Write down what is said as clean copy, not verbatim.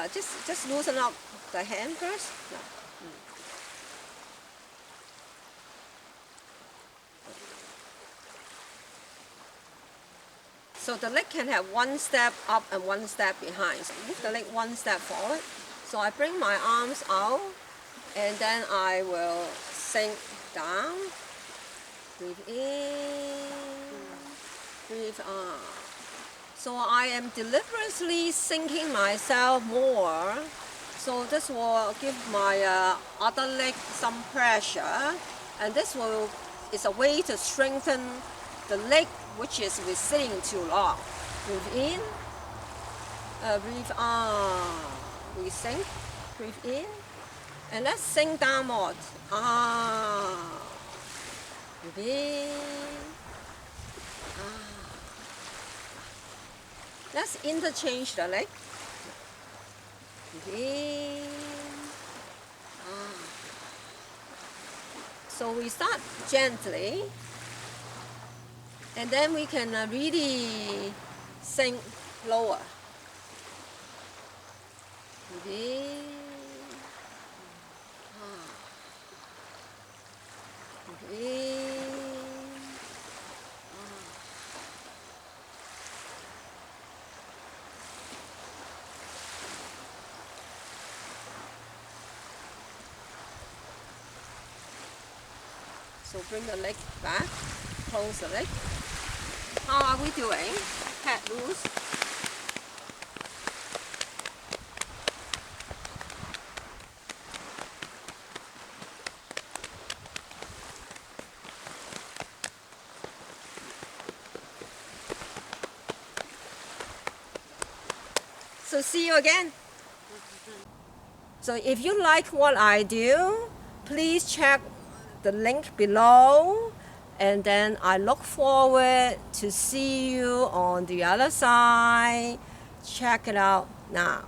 just loosen up the hand first. So the leg can have one step up and one step behind. So move the leg one step forward. So I bring my arms out and then I will sink down. Breathe in, breathe out. So I am deliberately sinking myself more. So this will give my other leg some pressure, and this is a way to strengthen the leg which is sitting too long. Breathe in, breathe out. We sink, breathe in, and let's sink down more. Breathe in. Let's interchange the leg. Breathe in. So we start gently, and then we can really sink lower. Breathe in. Breathe in. So bring the leg back, close the leg. How are we doing? Head loose. So see you again. So if you like what I do, please check the link below, and then I look forward to see you on the other side. Check it out now.